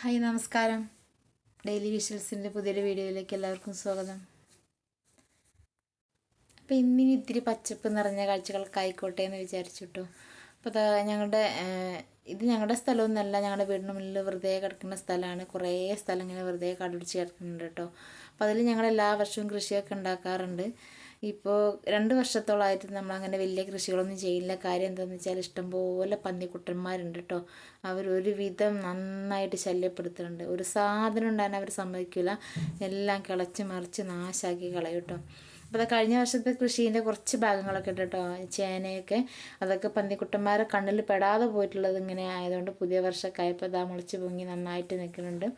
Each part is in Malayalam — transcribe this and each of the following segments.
ഹായ് നമസ്കാരം. ഡെയിലി വിഷ്വൽസിൻ്റെ പുതിയൊരു വീഡിയോയിലേക്ക് എല്ലാവർക്കും സ്വാഗതം. അപ്പോൾ ഇന്നിനി ഇത്തിരി പച്ചപ്പ് നിറഞ്ഞ കാഴ്ചകളൊക്കെ ആയിക്കോട്ടെ എന്ന് വിചാരിച്ചു കേട്ടോ. അപ്പോൾ ഇത് ഞങ്ങളുടെ സ്ഥലമൊന്നുമല്ല, ഞങ്ങളുടെ വീടിന് മുന്നിൽ വെറുതെ കിടക്കുന്ന സ്ഥലമാണ്. കുറേ സ്ഥലം ഇങ്ങനെ വെറുതെ കാടുപിടിച്ച് കിടക്കുന്നുണ്ട് കേട്ടോ. അപ്പോൾ അതിൽ ഞങ്ങൾ എല്ലാ വർഷവും കൃഷിയൊക്കെ ഉണ്ടാക്കാറുണ്ട്. ഇപ്പോൾ 2 വർഷത്തോളമായിട്ട് നമ്മളങ്ങനെ വലിയ കൃഷികളൊന്നും ചെയ്യില്ല. കാര്യം എന്താണെന്ന് വെച്ചാൽ ഇഷ്ടംപോലെ പന്നിക്കുട്ടന്മാരുണ്ട് കേട്ടോ. അവരൊരു വിധം നന്നായിട്ട് ശല്യപ്പെടുത്തുന്നുണ്ട്. ഒരു സാധനം ഉണ്ടാകാൻ അവർ സമ്മതിക്കില്ല. എല്ലാം കിളച്ച് മറിച്ച് നാശാക്കി കളയും കേട്ടോ. അപ്പോൾ കഴിഞ്ഞ വർഷത്തെ കൃഷീൻ്റെ കുറച്ച് ഭാഗങ്ങളൊക്കെ ഉണ്ട് കേട്ടോ. ചേനയൊക്കെ അതൊക്കെ പന്നിക്കുട്ടന്മാരെ കണ്ണിൽ പെടാതെ പോയിട്ടുള്ളത് ഇങ്ങനെ ആയതുകൊണ്ട് പുതിയ വർഷമൊക്കെ ആയപ്പോൾ ഇതാ മുളച്ച് പൊങ്ങി നന്നായിട്ട് നിൽക്കുന്നുണ്ട്.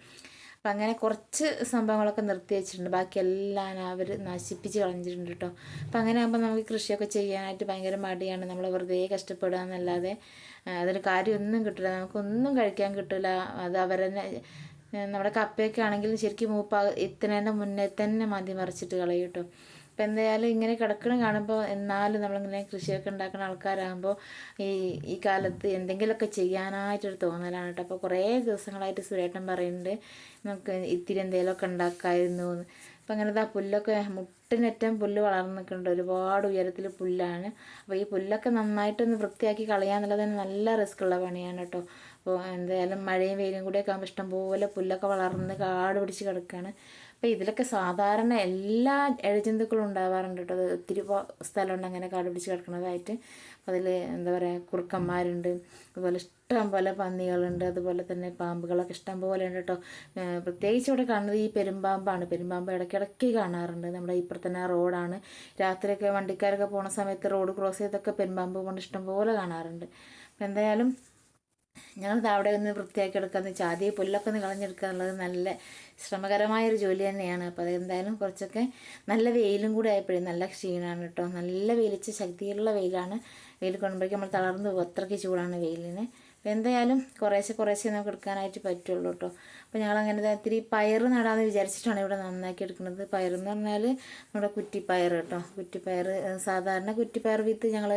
അപ്പം അങ്ങനെ കുറച്ച് സംഭവങ്ങളൊക്കെ നിർത്തി വെച്ചിട്ടുണ്ട്. ബാക്കി എല്ലാം അവർ നശിപ്പിച്ച് കളഞ്ഞിട്ടുണ്ട് കേട്ടോ. അപ്പം അങ്ങനെ ആകുമ്പോൾ നമുക്ക് കൃഷിയൊക്കെ ചെയ്യാനായിട്ട് ഭയങ്കര മടിയാണ്. നമ്മൾ വെറുതെ കഷ്ടപ്പെടുക എന്നല്ലാതെ അതിന് കാര്യമൊന്നും കിട്ടില്ല, നമുക്കൊന്നും കഴിക്കാൻ കിട്ടില്ല. അത് അവരെന്നെ നമ്മുടെ കപ്പയൊക്കെ ആണെങ്കിലും ശരിക്കും എത്തുന്നതിൻ്റെ മുന്നേ തന്നെ മതി മറിച്ചിട്ട് കളയും കേട്ടോ. അപ്പം എന്തായാലും ഇങ്ങനെ കിടക്കണം കാണുമ്പോൾ എന്നാലും നമ്മളിങ്ങനെ കൃഷിയൊക്കെ ഉണ്ടാക്കുന്ന ആൾക്കാരാകുമ്പോൾ ഈ കാലത്ത് എന്തെങ്കിലുമൊക്കെ ചെയ്യാനായിട്ടൊരു തോന്നലാണ് കേട്ടോ. അപ്പോൾ കുറേ ദിവസങ്ങളായിട്ട് സുരേട്ടൻ പറയുന്നുണ്ട് നമുക്ക് ഇത്തിരി എന്തെങ്കിലുമൊക്കെ ഉണ്ടാക്കാമായിരുന്നു എന്ന്. അപ്പം അങ്ങനെ പുല്ലൊക്കെ മുട്ടിനറ്റം പുല്ല് വളർന്നു നിൽക്കുന്നുണ്ട്. ഒരുപാട് ഉയരത്തിൽ പുല്ലാണ്. അപ്പോൾ ഈ പുല്ലൊക്കെ നന്നായിട്ടൊന്ന് വൃത്തിയാക്കി കളയാന്നുള്ളത് തന്നെ നല്ല റിസ്ക്കുള്ള പണിയാണ് കേട്ടോ. അപ്പോൾ എന്തായാലും മഴയും വെയിലും കൂടിയൊക്കെ ആകുമ്പോൾ ഇഷ്ടംപോലെ പുല്ലൊക്കെ വളർന്ന് കാട് പിടിച്ച് കിടക്കുകയാണ്. അപ്പോൾ ഇതിലൊക്കെ സാധാരണ എല്ലാ ഇഴജന്തുക്കളും ഉണ്ടാവാറുണ്ട് കേട്ടോ. അത് ഒത്തിരി സ്ഥലമുണ്ട് അങ്ങനെ കാട് പിടിച്ച് കിടക്കുന്നതായിട്ട്. അതിൽ എന്താ പറയുക, കുറുക്കന്മാരുണ്ട്, അതുപോലെ ഇഷ്ടം പോലെ പന്നികളുണ്ട്, അതുപോലെ തന്നെ പാമ്പുകളൊക്കെ ഇഷ്ടം പോലെ ഉണ്ട് കേട്ടോ. പ്രത്യേകിച്ച് ഇവിടെ കാണുന്നത് ഈ പെരുമ്പാമ്പാണ്. പെരുമ്പാമ്പ് ഇടയ്ക്കിടയ്ക്ക് കാണാറുണ്ട്. നമ്മുടെ ഇപ്പുറത്തന്നെ റോഡാണ്. രാത്രിയൊക്കെ വണ്ടിക്കാരൊക്കെ പോണ സമയത്ത് റോഡ് ക്രോസ് ചെയ്തൊക്കെ പെരുമ്പാമ്പ് കൊണ്ട് ഇഷ്ടം പോലെ കാണാറുണ്ട്. അപ്പം എന്തായാലും ഞങ്ങളിത് അവിടെ ഒന്ന് വൃത്തിയാക്കി എടുക്കാമെന്ന് വെച്ചാൽ ആദ്യം പുല്ലൊക്കെ ഒന്ന് കളഞ്ഞെടുക്കുക എന്നുള്ളത് നല്ല ശ്രമകരമായൊരു ജോലി തന്നെയാണ്. അപ്പോൾ അതെന്തായാലും കുറച്ചൊക്കെ നല്ല വെയിലും കൂടി ആയപ്പോഴേ നല്ല ക്ഷീണമാണ് കേട്ടോ. നല്ല വെയിലിച്ച് ശക്തിയുള്ള വെയിലാണ്. വെയിൽ കൊണ്ടുമ്പോഴേക്കും നമ്മൾ തളർന്നു പോകും, അത്രയ്ക്ക് ചൂടാണ് വെയിലിന്. അപ്പോൾ എന്തായാലും കുറേശ്ശെ നമുക്ക് എടുക്കാനായിട്ട് പറ്റുള്ളൂ കേട്ടോ. അപ്പോൾ ഞങ്ങളങ്ങനെ ഇത്തിരി പയർ നടാമെന്ന് വിചാരിച്ചിട്ടാണ് ഇവിടെ നന്നാക്കി എടുക്കുന്നത്. പയറെന്ന് പറഞ്ഞാൽ നമ്മുടെ കുറ്റിപ്പയർ കേട്ടോ. കുറ്റിപ്പയർ സാധാരണ കുറ്റിപ്പയർ വിത്ത് ഞങ്ങൾ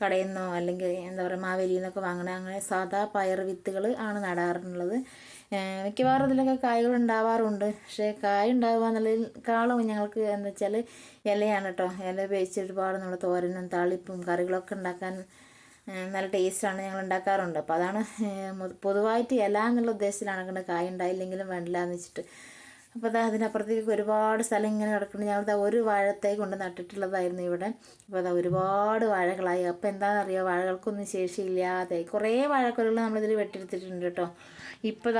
കടയിൽ നിന്നോ അല്ലെങ്കിൽ എന്താ പറയുക മാവേലിയിൽ നിന്നൊക്കെ വാങ്ങണ അങ്ങനെ സാധാ പയർ വിത്തുകൾ ആണ് നടാറുള്ളത്. മിക്കവാറും ഇതിലൊക്കെ കായകൾ ഉണ്ടാവാറുണ്ട്. പക്ഷേ കായ ഉണ്ടാവുക എന്നുള്ളതിനേക്കാളും ഞങ്ങൾക്ക് എന്താ വെച്ചാൽ ഇലയാണ് കേട്ടോ. ഇല ഉപയോഗിച്ച് ഒരുപാട് നമ്മൾ തോരനും താളിപ്പും കറികളൊക്കെ ഉണ്ടാക്കാൻ നല്ല ടേസ്റ്റാണ്, ഞങ്ങൾ ഉണ്ടാക്കാറുണ്ട്. അപ്പോൾ അതാണ് പൊതുവായിട്ട് ഇല എന്നുള്ള ഉദ്ദേശത്തിലാണ് കണ്ട് കായ ഉണ്ടായില്ലെങ്കിലും വേണ്ടില്ല എന്ന് വെച്ചിട്ട്. അപ്പോൾ അതിനപ്പുറത്തേക്ക് ഒരുപാട് സ്ഥലം ഇങ്ങനെ കിടക്കുന്നുണ്ട്. ഞങ്ങൾ ഒരു വാഴത്തൈ കൊണ്ട് നട്ടിട്ടുള്ളതായിരുന്നു ഇവിടെ. അപ്പോൾ ഒരുപാട് വാഴകളായി. അപ്പോൾ എന്താണെന്നറിയാം, വാഴകൾക്കൊന്നും ശേഷിയില്ലാതെ കുറേ വാഴക്കൊലകൾ നമ്മളിതിൽ വെട്ടിയെടുത്തിട്ടുണ്ട് കേട്ടോ. ഇപ്പോൾ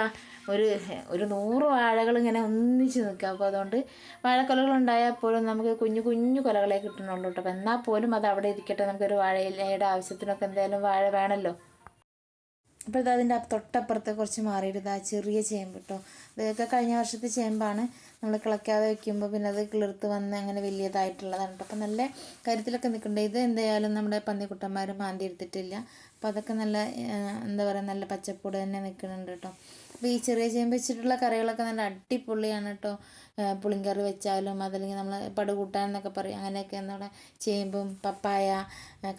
ഒരു 100 വാഴകൾ ഇങ്ങനെ ഒന്നിച്ച് നിൽക്കുക. അപ്പോൾ അതുകൊണ്ട് വാഴക്കൊലകൾ ഉണ്ടായാൽ പോലും നമുക്ക് കുഞ്ഞു കൊലകളെ കിട്ടുന്നുള്ളൂ കേട്ടോ. അപ്പോൾ എന്നാൽ പോലും അത് അവിടെ ഇരിക്കട്ടെ, നമുക്കൊരു വാഴയിലയുടെ ആവശ്യത്തിനൊക്കെ എന്തായാലും വാഴ വേണമല്ലോ. അപ്പോൾ അതിൻ്റെ തൊട്ടപ്പുറത്ത് കുറച്ച് മാറിയിട്ട് ചെറിയ ചേമ്പ് കേട്ടോ. ഇതൊക്കെ കഴിഞ്ഞ വർഷത്തെ ചേമ്പാണ്. നമ്മൾ കിളയ്ക്കാതെ വയ്ക്കുമ്പോൾ പിന്നെ അത് കിളിർത്ത് വന്ന് അങ്ങനെ വലിയതായിട്ടുള്ളതാണ് കേട്ടോ. അപ്പോൾ നല്ല കാര്യത്തിലൊക്കെ നിൽക്കുന്നുണ്ട്. ഇത് എന്തായാലും നമ്മുടെ പന്നിക്കുട്ടന്മാർ മാന്തി എടുത്തിട്ടില്ല. അപ്പോൾ അതൊക്കെ നല്ല എന്താ പറയുക, നല്ല പച്ചപ്പൂട് തന്നെ നിൽക്കുന്നുണ്ട് കേട്ടോ. അപ്പോൾ ഈ ചെറിയ ചേമ്പ് വെച്ചിട്ടുള്ള കറികളൊക്കെ നല്ല അടിപൊളിയാണ് കേട്ടോ. പുളിങ്കറി വെച്ചാലും അതല്ലെങ്കിൽ നമ്മൾ പടുകൂട്ടാൻ എന്നൊക്കെ പറയും, അങ്ങനെയൊക്കെ നമ്മുടെ ചേമ്പും പപ്പായ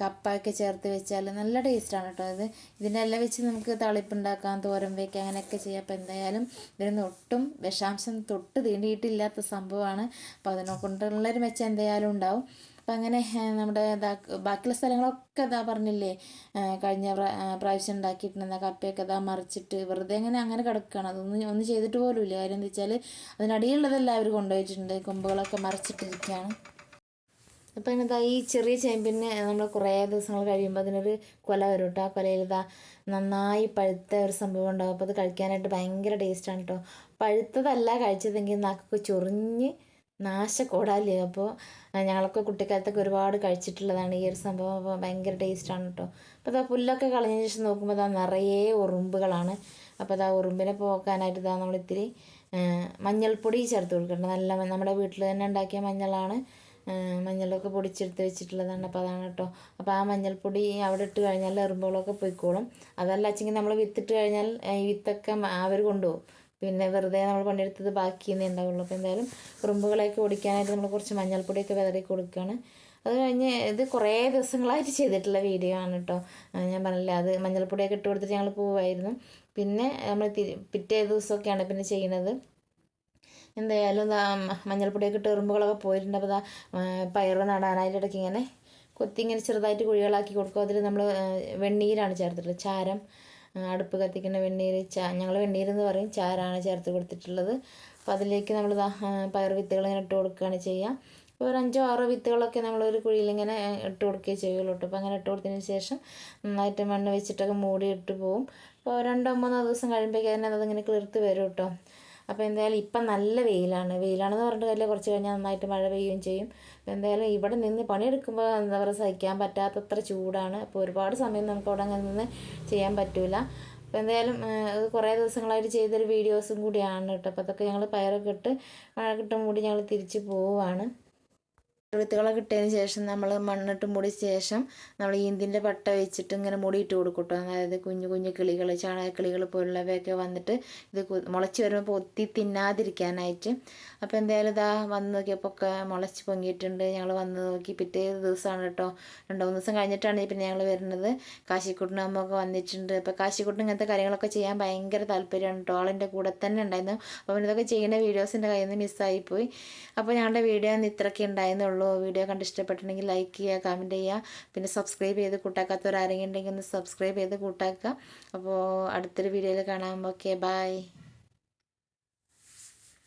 കപ്പയൊക്കെ ചേർത്ത് വെച്ചാൽ നല്ല ടേസ്റ്റാണ് കേട്ടോ. ഇതിൻ്റെ എല്ലാം വെച്ച് നമുക്ക് താളിപ്പുണ്ടാക്കാം, തോരൻ വയ്ക്കാം, അങ്ങനെയൊക്കെ ചെയ്യാം. അപ്പോൾ എന്തായാലും ഇതിനൊന്നും ഒട്ടും വിഷാംശം തൊട്ട് തീണ്ടിയിട്ടില്ലാത്ത സംഭവമാണ്. അപ്പോൾ അതിനെ കൊണ്ടുള്ളൊരു മെച്ചം എന്തായാലും ഉണ്ടാവും. അപ്പം അങ്ങനെ നമ്മുടെ ബാക്കിയുള്ള സ്ഥലങ്ങളൊക്കെ പറഞ്ഞില്ലേ, കഴിഞ്ഞ പ്രാവശ്യം ഉണ്ടാക്കിയിട്ടുണ്ടെന്ന കപ്പയൊക്കെ കപ്പയൊക്കെ വെറുതെ അങ്ങനെ കിടക്കുകയാണ്. ഒന്നും ചെയ്തിട്ട് പോലും ഇല്ല. കാര്യം എന്താ വെച്ചാൽ അതിനടിയിലുള്ളതെല്ലാം അവർ കൊണ്ടുപോയിട്ടുണ്ട്. കൊമ്പുകളൊക്കെ മറിച്ചിട്ടിരിക്കുകയാണ്. അപ്പം ഇങ്ങനെ ഈ ചെറിയ ചേമ്പിന് നമ്മൾ കുറേ ദിവസങ്ങൾ കഴിയുമ്പോൾ അതിനൊരു കൊല വരും കേട്ടോ. ആ കൊലയിൽ നന്നായി പഴുത്ത ഒരു സംഭവം ഉണ്ടാകും. അപ്പോൾ അത് കഴിക്കാനായിട്ട് ഭയങ്കര ടേസ്റ്റാണ് കേട്ടോ. പഴുത്തതല്ല കഴിച്ചതെങ്കിൽ നാക്കൊക്കെ ചൊറിഞ്ഞ് നാശക്കോടാലേ. അപ്പോൾ ഞങ്ങളൊക്കെ കുട്ടിക്കാലത്തൊക്കെ ഒരുപാട് കഴിച്ചിട്ടുള്ളതാണ് ഈ ഒരു സംഭവം. അപ്പോൾ ഭയങ്കര ടേസ്റ്റാണ് കേട്ടോ. അപ്പോൾ പുല്ലൊക്കെ കളഞ്ഞതിന് ശേഷം നോക്കുമ്പോൾ നിറയെ ഉറുമ്പുകളാണ്. അപ്പോൾ ഉറുമ്പിനെ പോക്കാനായിട്ട് നമ്മൾ ഇത്തിരി മഞ്ഞൾപ്പൊടി ചേർത്ത് കൊടുക്കണം. നല്ല നമ്മുടെ വീട്ടിൽ തന്നെ ഉണ്ടാക്കിയ മഞ്ഞളാണ്. മഞ്ഞളൊക്കെ പൊടിച്ചെടുത്ത് വെച്ചിട്ടുള്ളതാണ്. അപ്പോൾ അതാണ് കേട്ടോ. അപ്പോൾ ആ മഞ്ഞൾപ്പൊടി അവിടെ ഇട്ട് കഴിഞ്ഞാൽ എറുമ്പുകളൊക്കെ പോയിക്കോളും. അതല്ല വെച്ചെങ്കിൽ നമ്മൾ വിത്തിട്ട് കഴിഞ്ഞാൽ ഈ വിത്തൊക്കെ അവർ കൊണ്ടുപോകും. പിന്നെ വെറുതെ നമ്മൾ പണിയെടുത്തത് ബാക്കിയെന്നേ ഉണ്ടാവുള്ളൂ. അപ്പോൾ എന്തായാലും ഉറുമ്പുകളെയൊക്കെ ഓടിക്കാനായിട്ട് നമ്മൾ കുറച്ച് മഞ്ഞൾപ്പൊടിയൊക്കെ വിതറി കൊടുക്കുകയാണ്. അത് കഴിഞ്ഞ് ഇത് കുറേ ദിവസങ്ങളായിട്ട് ചെയ്തിട്ടുള്ള വീഡിയോ ആണ് കേട്ടോ. ഞാൻ പറഞ്ഞില്ല, അത് മഞ്ഞൾപ്പൊടിയൊക്കെ ഇട്ട് കൊടുത്തിട്ട് ഞങ്ങൾ പോവായിരുന്നു. പിന്നെ നമ്മൾ പിറ്റേ ദിവസമൊക്കെയാണ് പിന്നെ ചെയ്യുന്നത്. എന്തായാലും മഞ്ഞൾപ്പൊടിയൊക്കെ ഇട്ട് എറുമ്പുകളൊക്കെ പോയിട്ടുണ്ട്. അപ്പോൾ പയർ നടാനായിട്ട് ഇടയ്ക്ക് ഇങ്ങനെ കൊത്തി ഇങ്ങനെ ചെറുതായിട്ട് കുഴികളാക്കി കൊടുക്കും. അതിൽ നമ്മൾ വെണ്ണീരാണ് ചേർത്തിട്ടുള്ളത്, ചാരം. അടുപ്പ് കത്തിക്കുന്ന വെണ്ണീര്, ഞങ്ങൾ വെണ്ണീരെന്ന് പറയും, ചാരാണ് ചേർത്ത് കൊടുത്തിട്ടുള്ളത്. അപ്പോൾ അതിലേക്ക് നമ്മൾ പയർ വിത്തുകൾ ഇങ്ങനെ ഇട്ട് കൊടുക്കുകയാണ് ചെയ്യുക. അപ്പോൾ ഒരു 5-6 വിത്തുകളൊക്കെ നമ്മളൊരു കുഴിയിലിങ്ങനെ ഇട്ട് കൊടുക്കുകയും ചെയ്യുള്ളൂ കേട്ടോ. അപ്പോൾ അങ്ങനെ ഇട്ട് കൊടുത്തതിന് ശേഷം നന്നായിട്ട് മണ്ണ് വെച്ചിട്ടൊക്കെ മൂടി ഇട്ട് പോവും. അപ്പോൾ 2-3 ദിവസം കഴിയുമ്പോഴേക്കും തന്നെ അതിങ്ങനെ കിളിർത്ത് വരും കേട്ടോ. അപ്പോൾ എന്തായാലും ഇപ്പം നല്ല വെയിലാണെന്ന് പറഞ്ഞിട്ട് കാര്യമില്ല, കുറച്ച് കഴിഞ്ഞാൽ നന്നായിട്ട് മഴ പെയ്യുകയും ചെയ്യും. എന്തായാലും ഇവിടെ നിന്ന് പണിയെടുക്കുമ്പോൾ എന്താ പറയുക, സഹിക്കാൻ പറ്റാത്തത്ര ചൂടാണ്. അപ്പോൾ ഒരുപാട് സമയം നമുക്ക് അവിടെ അങ്ങനെ നിന്ന് ചെയ്യാൻ പറ്റില്ല. അപ്പോൾ എന്തായാലും അത് കുറേ ദിവസങ്ങളായിട്ട് ചെയ്തൊരു വീഡിയോസും കൂടിയാണ് കേട്ടോ. അപ്പോൾ അതൊക്കെ ഞങ്ങൾ പയറൊക്കെ ഇട്ട് മഴ കിട്ടും കൂടി ഞങ്ങൾ തിരിച്ച് പോവുകയാണ്. വിത്തുകളൊക്കെ ഇട്ടതിന് ശേഷം നമ്മൾ മണ്ണിട്ട് മൂടിയ ശേഷം നമ്മൾ ഈന്തിൻ്റെ പട്ട വെച്ചിട്ട് ഇങ്ങനെ മൂടിയിട്ട് കൊടുക്കും കേട്ടോ. അതായത് കുഞ്ഞു കുഞ്ഞു കിളികൾ, ചാണകക്കിളികൾ പോലുള്ളവയൊക്കെ വന്നിട്ട് ഇത് മുളച്ച് വരുമ്പോൾ പൊത്തി തിന്നാതിരിക്കാനായിട്ട്. അപ്പോൾ എന്തായാലും ഇതാ വന്ന് നോക്കിയപ്പോൾ ഒക്കെ മുളച്ച് പൊങ്ങിയിട്ടുണ്ട്. ഞങ്ങൾ വന്ന് നോക്കി പിറ്റേ ദിവസമാണ് കേട്ടോ. 2-3 ദിവസം കഴിഞ്ഞിട്ടാണ് പിന്നെ ഞങ്ങൾ വരുന്നത്. കാശിക്കുട്ടനും അമ്മയൊക്കെ വന്നിട്ടുണ്ട്. അപ്പോൾ കാശിക്കുട്ടൻ ഇങ്ങനത്തെ കാര്യങ്ങളൊക്കെ ചെയ്യാൻ ഭയങ്കര താല്പര്യമാണ് കേട്ടോ. ആളിൻ്റെ കൂടെ തന്നെ ഉണ്ടായിരുന്നു. അപ്പോൾ ഇതൊക്കെ ചെയ്യുന്ന വീഡിയോസിൻ്റെ കയ്യിൽ നിന്ന് മിസ്സായിപ്പോയി. അപ്പോൾ ഞങ്ങളുടെ വീഡിയോ ഒന്ന് ഇത്രയൊക്കെ ഉണ്ടായിരുന്നുള്ളൂ. വീഡിയോ കണ്ട് ഇഷ്ടപ്പെട്ടിട്ടുണ്ടെങ്കിൽ ലൈക്ക് ചെയ്യുക, കമൻറ്റ് ചെയ്യുക. പിന്നെ സബ്സ്ക്രൈബ് ചെയ്ത് കൂട്ടാക്കാത്തവരാരെങ്കിലും ഉണ്ടെങ്കിൽ ഒന്ന് സബ്സ്ക്രൈബ് ചെയ്ത് കൂട്ടാക്കുക. അപ്പോൾ അടുത്തൊരു വീഡിയോയിൽ കാണാം. Okay, by.